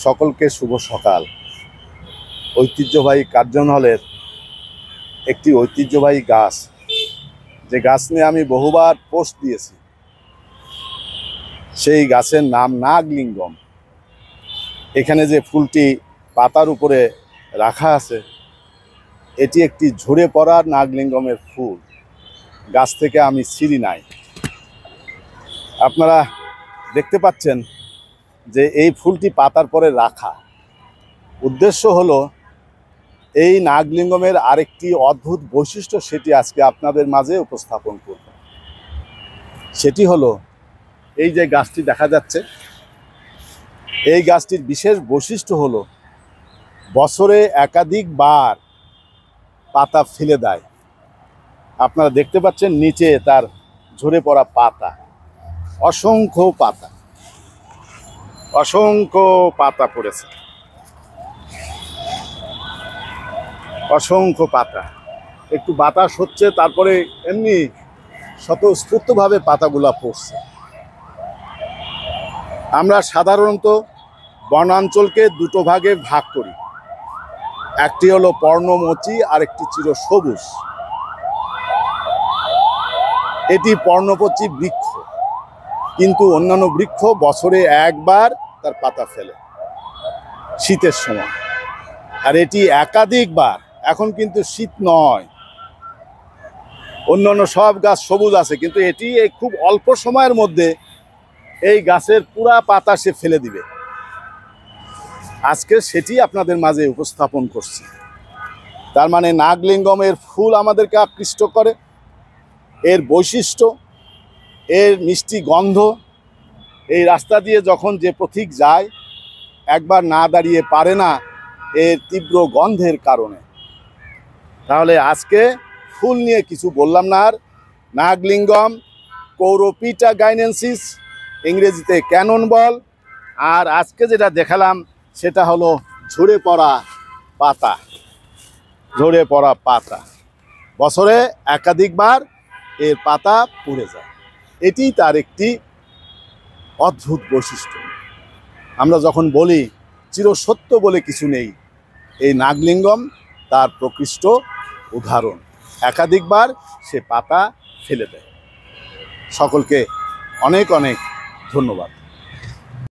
সকলকে শুভ সকাল। ঐতিহ্যবাহী কার্জন হলের একটি ঐতিহ্যবাহী গাছ, যে গাছ নিয়ে আমি বহুবার পোস্ট দিয়েছি, সেই গাছের নাম নাগলিঙ্গম। এখানে যে ফুলটি পাতার উপরে রাখা আছে, এটি একটি ঝরে পড়া নাগলিঙ্গমের ফুল। গাছ থেকে আমি ছিঁড়ি নাই। আপনারা দেখতে পাচ্ছেন যে এই ফুলটি পাতার পরে রাখা। উদ্দেশ্য হলো এই নাগলিঙ্গমের আরেকটি অদ্ভুত বৈশিষ্ট্য, সেটি আজকে আপনাদের মাঝে উপস্থাপন করব। সেটি হলো এই যে গাছটি দেখা যাচ্ছে, এই গাছটির বিশেষ বৈশিষ্ট্য হলো বছরে একাধিকবার পাতা ফেলে দেয়। আপনারা দেখতে পাচ্ছেন নিচে তার ঝরে পড়া পাতা, অসংখ্য পাতা, অসংখ্য পাতা পড়েছে, অসংখ্য পাতা। একটু বাতাস হচ্ছে, তারপরে এমনি স্বতঃস্ফূর্তভাবে পাতাগুলা পড়ছে। আমরা সাধারণত বনাঞ্চলকে দুটো ভাগে ভাগ করি, একটি হলো পর্ণমোচী আর একটি চিরসবুজ। এটি পর্ণমোচী বৃক্ষ, কিন্তু অন্যান্য বৃক্ষ বছরে একবার তার পাতা ফেলে শীতের সময়, আর এটি একাধিকবার। এখন কিন্তু শীত নয়, অন্যান্য সব গাছ সবুজ আছে, কিন্তু এটি এই খুব অল্প সময়ের মধ্যে এই গাছের পুরা পাতা সে ফেলে দিবে। আজকে সেটি আপনাদের মাঝে উপস্থাপন করছি। তার মানে নাগলিঙ্গমের ফুল আমাদেরকে আকৃষ্ট করে, এর বৈশিষ্ট্য, এর মিষ্টি গন্ধ। এই রাস্তা দিয়ে যখন যে পথিক যায়, একবার না দাঁড়িয়ে পারে না এর তীব্র গন্ধের কারণে। তাহলে আজকে ফুল নিয়ে কিছু বললাম না। আর নাগলিঙ্গম, কৌরোপিটা গাইনেন্সিস, ইংরেজিতে ক্যানন বল। আর আজকে যেটা দেখালাম সেটা হলো ঝরে পড়া পাতা, ঝরে পড়া পাতা। বছরে একাধিকবার এর পাতা পুড়ে যায়, এটি তার একটি অদ্ভুত বৈশিষ্ট্য। আমরা যখন বলি চিরসত্য বলে কিছু নেই, এই নাগলিঙ্গম তার প্রকৃষ্ট উদাহরণ। একাধিকবার সে পাতা ফেলে দেয়। সকলকে অনেক অনেক ধন্যবাদ।